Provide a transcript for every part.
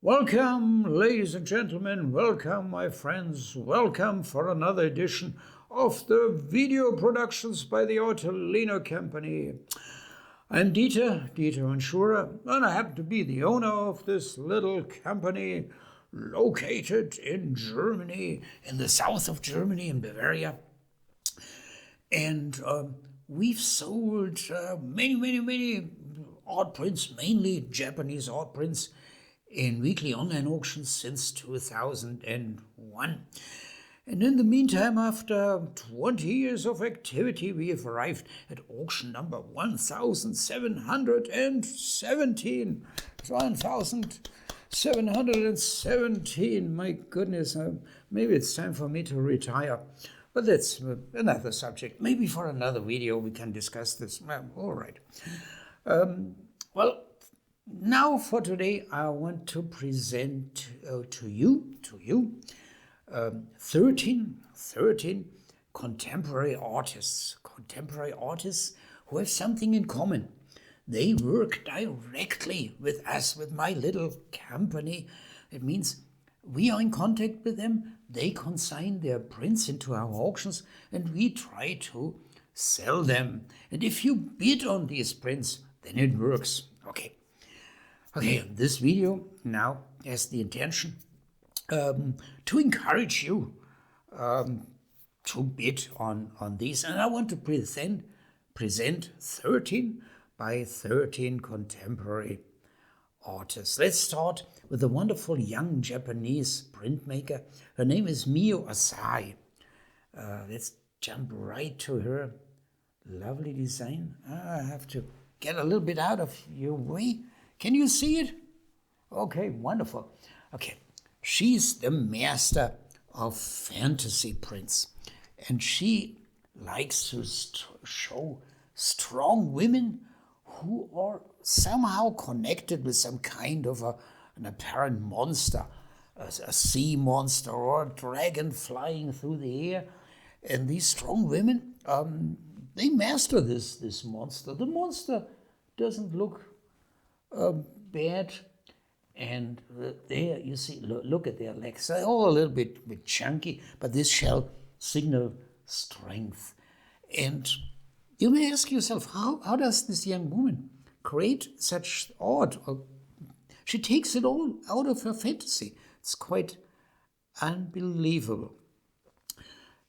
Welcome, ladies and gentlemen, welcome, my friends, welcome for another edition of the video productions by the Artelino Company. I'm Dieter Anschurer, and I happen to be the owner of this little company located in Germany, in the south of Germany, in Bavaria. And we've sold many art prints, mainly Japanese art prints, in weekly online auctions since 2001. And in the meantime, after 20 years of activity, we have arrived at auction number 1717. 1717, my goodness, maybe it's time for me to retire. But that's another subject. Maybe for another video we can discuss this. All right. Well, now for today, I want to present to you 13 contemporary artists who have something in common. They work directly with us, with my little company. It means we are in contact with them. They consign their prints into our auctions and we try to sell them. And if you bid on these prints, then it works. Okay, this video now has the intention to encourage you to bid on these. And I want to present 13 by 13 contemporary artists. Let's start with a wonderful young Japanese printmaker. Her name is Mio Assai. Let's jump right to her lovely design. I have to get a little bit out of your way. Can you see it? Okay, wonderful. Okay, she's the master of fantasy prints, and she likes to show strong women who are somehow connected with some kind of an apparent monster, a sea monster or a dragon flying through the air. And these strong women, they master this monster. The monster doesn't look bad, and there you see, look at their legs. They're all a little bit chunky, but this shall signal strength. And you may ask yourself, how does this young woman create such art? She takes it all out of her fantasy. It's quite unbelievable.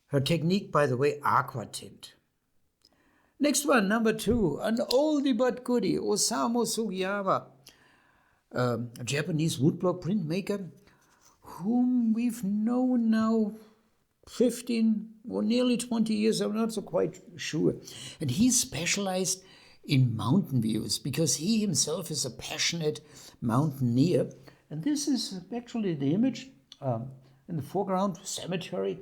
Her technique, by the way, aqua tint. Next one, number 2, an oldie but goodie, Osamu Sugiyama, a Japanese woodblock printmaker whom we've known now 15 or nearly 20 years, I'm not so quite sure. And he's specialized in mountain views because he himself is a passionate mountaineer. And this is actually the image in the foreground, cemetery.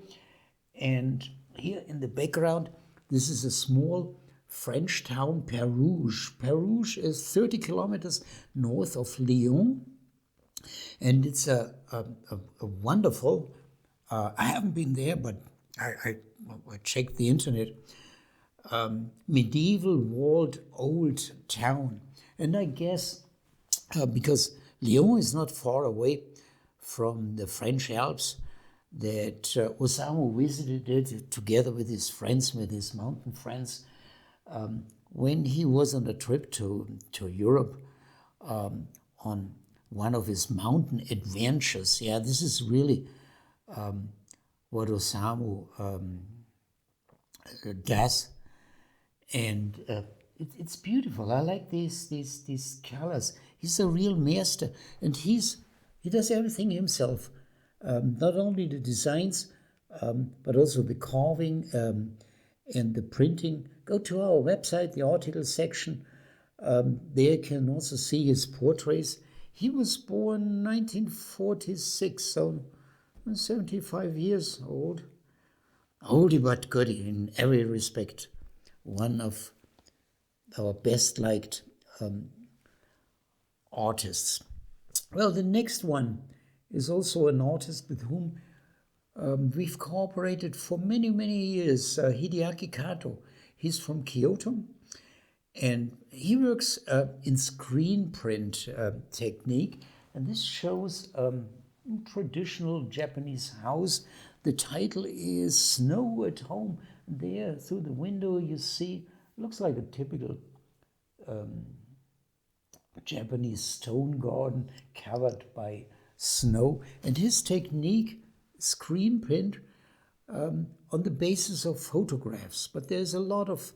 And here in the background, this is a small French town, Perouge. Perouge is 30 kilometers north of Lyon. And it's a wonderful, I haven't been there, but I checked the internet, medieval walled old town. And I guess because Lyon is not far away from the French Alps, that Osamu visited it together with his friends, with his mountain friends, when he was on a trip to Europe on one of his mountain adventures. Yeah, this is really what Osamu does, and it's beautiful. I like these colors. He's a real master, and he does everything himself. Not only the designs, but also the carving and the printing. Go to our website, the article section. There you can also see his portraits. He was born 1946, so 75 years old. Oldie but goodie in every respect. One of our best liked artists. Well, the next one is also an artist with whom we've cooperated for many years, Hideaki Kato. He's from Kyoto, and he works in screen print technique, And this shows traditional Japanese house. The title is Snow at Home. There through the window you see, looks like a typical Japanese stone garden covered by snow. And his technique, screen print, on the basis of photographs. But there's a lot of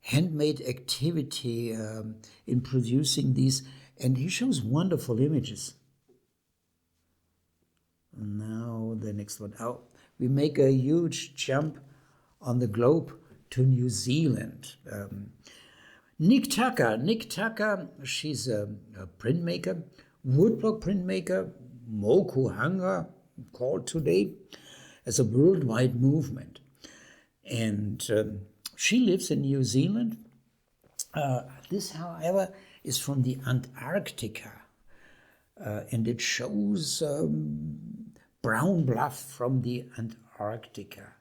handmade activity in producing these, and he shows wonderful images. Now the next one. Oh, we make a huge jump on the globe to New Zealand. Nick Tucker, she's a printmaker, woodblock printmaker, Moku Hanga, called today, as a worldwide movement. And she lives in New Zealand. This, however, is from the Antarctica. And it shows brown bluff from the Antarctica.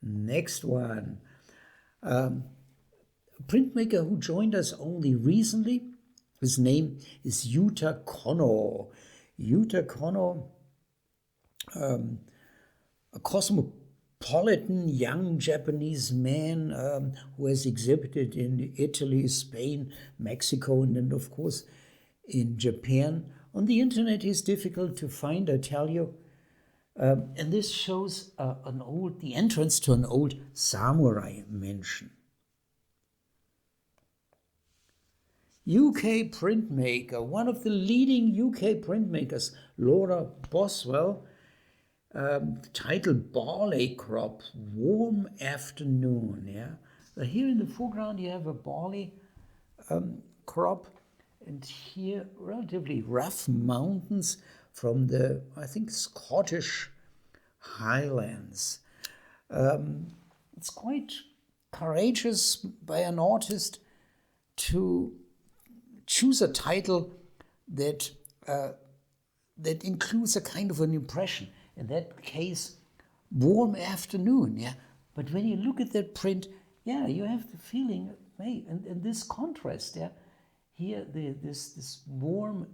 Next one. A printmaker who joined us only recently. His name is Yuta Kono. Yuta Kono, a cosmopolitan young Japanese man who has exhibited in Italy, Spain, Mexico, and then, of course, in Japan. On the internet, he's difficult to find, I tell you. And this shows the entrance to an old samurai mansion. UK printmaker, one of the leading UK printmakers, Laura Boswell, titled Barley Crop, Warm Afternoon. Yeah, here in the foreground you have a barley crop, and here relatively rough mountains from the, I think, Scottish Highlands. It's quite courageous by an artist to choose a title that includes a kind of an impression. In that case, Warm Afternoon. Yeah, but when you look at that print, yeah, you have the feeling, hey, and this contrast. Yeah, here this warm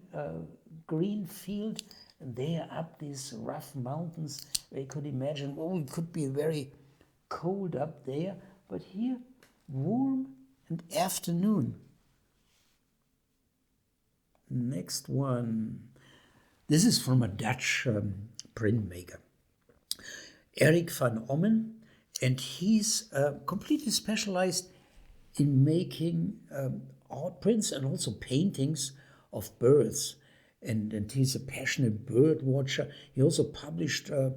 green field, and there up these rough mountains. Where you could imagine, oh, it could be very cold up there, but here, warm and afternoon. Next one. This is from a Dutch printmaker, Eric van Omen, and he's completely specialized in making art prints and also paintings of birds. And he's a passionate bird watcher. He also published a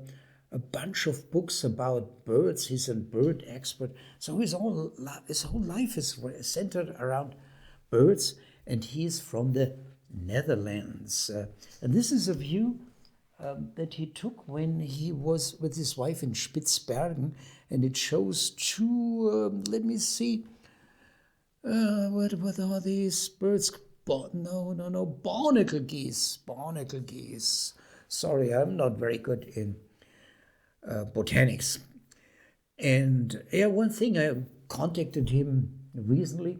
bunch of books about birds. He's a bird expert. So his whole life is centered around birds, and he's from the Netherlands. And this is a view that he took when he was with his wife in Spitsbergen, and it shows two, let me see, what are these birds? Barnacle geese. Sorry, I'm not very good in botanics. And yeah, one thing, I contacted him recently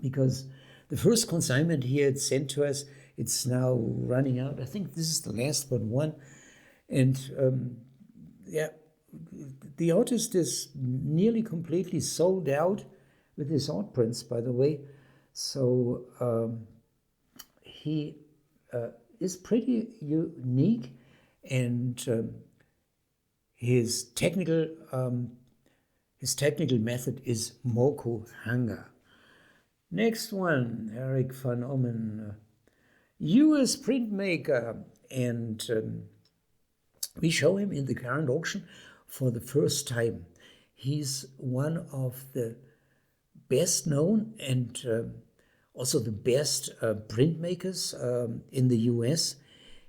because the first consignment he had sent to us, it's now running out. I think this is the last but one. And yeah, the artist is nearly completely sold out with his art prints, by the way. So he is pretty unique, and his technical method is Moku Hanga. Next one, Eric van Omen, US printmaker, and we show him in the current auction for the first time. He's one of the best known and also the best printmakers in the US.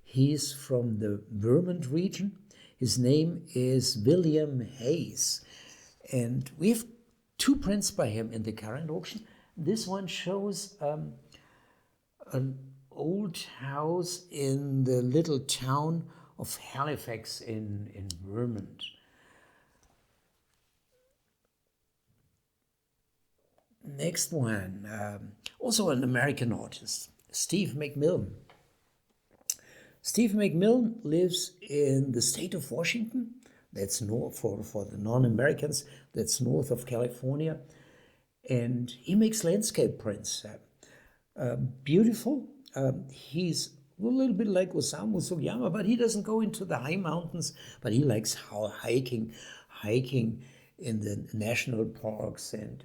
He's from the Vermont region. His name is William Hayes. And we have two prints by him in the current auction. This one shows an old house in the little town of Halifax in Vermont. Next one, also an American artist, Steve Mcmillan. Steve Mcmillan lives in the state of Washington. That's north for the non-Americans. That's north of California, and he makes landscape prints. Beautiful. He's a little bit like Osamu Sugiyama, but he doesn't go into the high mountains. But he likes hiking in the national parks and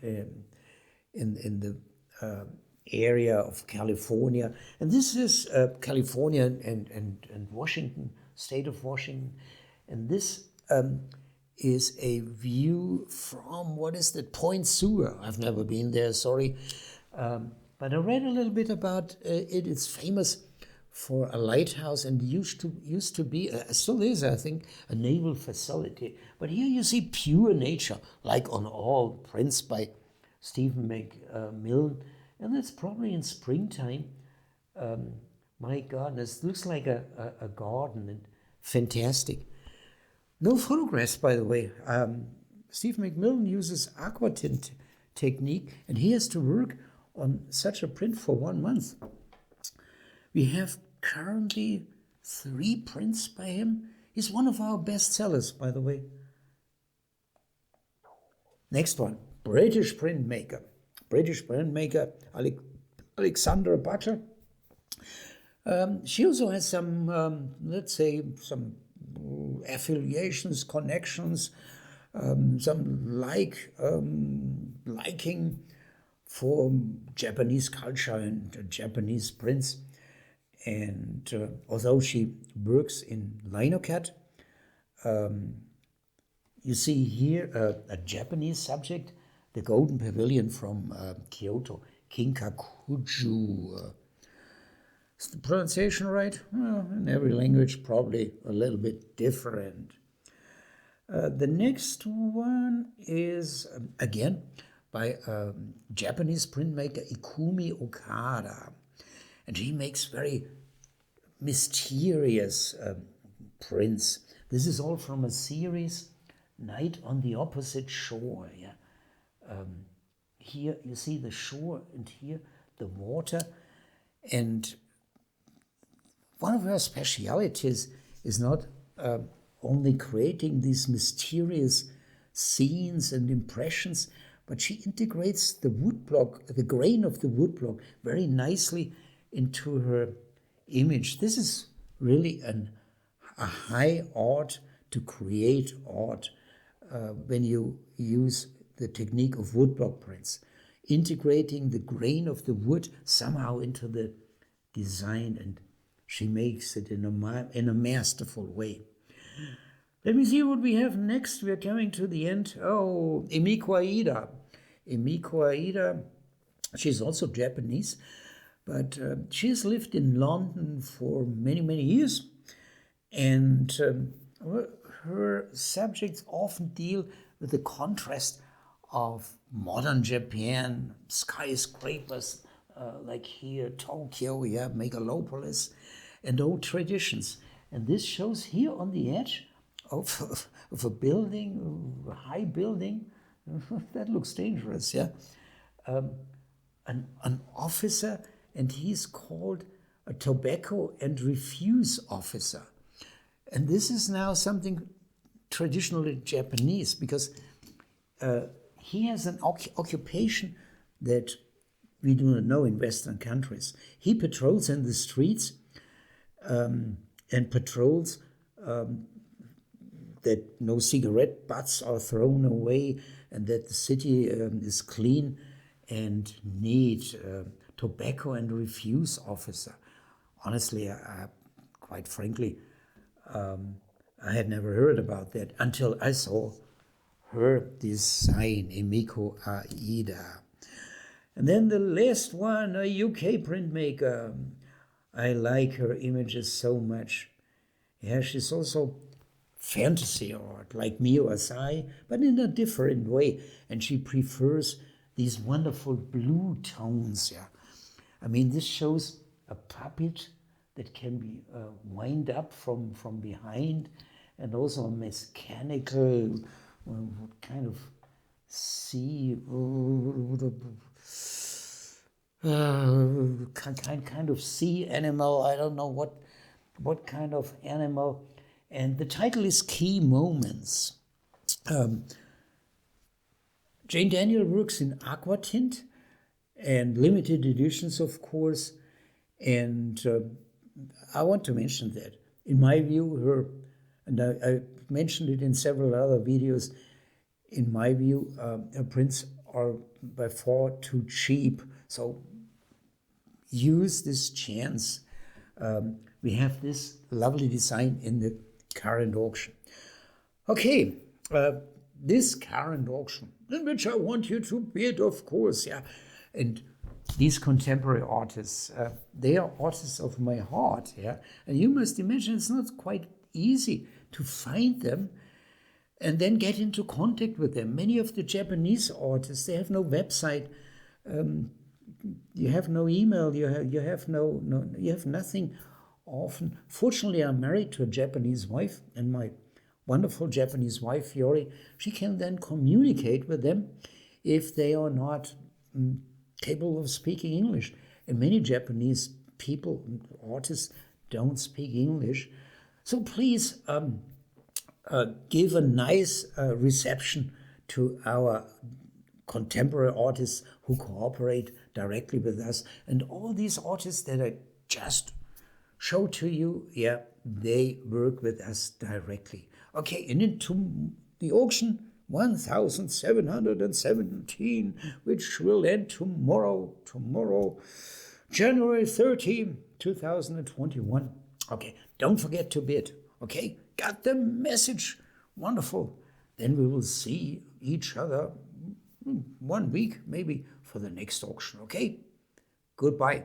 in the area of California. And this is California and Washington, state of Washington. And this is a view from, what is that, Point Sewer. I've never been there, sorry. But I read a little bit about it. It's famous for a lighthouse and used to be, still is, I think, a naval facility. But here you see pure nature, like on all prints by Stephen Mcmillan. And that's probably in springtime. My God, this looks like a garden, and fantastic. No photographs, by the way. Steve Mcmillan uses aquatint technique, and he has to work on such a print for 1 month. We have currently 3 prints by him. He's one of our best sellers, by the way. Next one, British printmaker, Alexandra Butler. She also has some, let's say, some affiliations, connections, some liking for Japanese culture and Japanese prints. And although she works in linocut, you see here a Japanese subject, the Golden Pavilion from Kyoto, Kinkakuju. Is the pronunciation right? Well, in every language, probably a little bit different. The next one is, again, by Japanese printmaker Ikumi Okada. And he makes very mysterious prints. This is all from a series, Night on the Opposite Shore. Yeah? Here you see the shore and here the water. And one of her specialities is not only creating these mysterious scenes and impressions, but she integrates the woodblock, the grain of the woodblock, very nicely into her image. This is really a high art to create art when you use the technique of woodblock prints, integrating the grain of the wood somehow into the design, and she makes it in a masterful way. Let me see what we have next. We're coming to the end. Oh, Emiko Aida. Emiko Aida, she's also Japanese, but she has lived in London for many, many years. And her subjects often deal with the contrast of modern Japan, skyscrapers like here, Tokyo, yeah, megalopolis, and old traditions. And this shows here on the edge of a building, a high building. That looks dangerous, yeah. An officer, and he's called a tobacco and refuse officer. And this is now something traditionally Japanese, because he has an occupation that we do not know in Western countries. He patrols in the streets and patrols that no cigarette butts are thrown away and that the city is clean and neat. Tobacco and refuse officer. Honestly, quite frankly, I had never heard about that until I saw her design, Emiko Aida. And then the last one, a UK printmaker. I like her images so much. Yeah, she's also fantasy art, like Mio Assai, but in a different way. And she prefers these wonderful blue tones. Yeah, I mean, this shows a puppet that can be wound up from behind, and also a mechanical kind of sea, kind of sea animal. I don't know what kind of animal. And the title is Key Moments. Jane Daniel works in aqua tint and limited editions, of course. And I want to mention that. In my view, and I mentioned it in several other videos, in my view, her prints are by far too cheap. So use this chance. We have this lovely design in the current auction. Okay, this current auction, in which I want you to bid, of course, yeah. And these contemporary artists, they are artists of my heart, yeah. And you must imagine it's not quite easy to find them and then get into contact with them. Many of the Japanese artists, they have no website. You have no email. You have nothing. Often, fortunately, I'm married to a Japanese wife, and my wonderful Japanese wife, Fiore, she can then communicate with them if they are not capable of speaking English. And many Japanese people, artists, don't speak English. So please give a nice reception to our contemporary artists who cooperate directly with us. And all these artists that I just showed to you, yeah, they work with us directly. Okay, and into the auction 1717, which will end tomorrow, January 30, 2021. Okay, don't forget to bid. Okay, got the message? Wonderful. Then we will see each other 1 week maybe for the next auction. Okay, goodbye.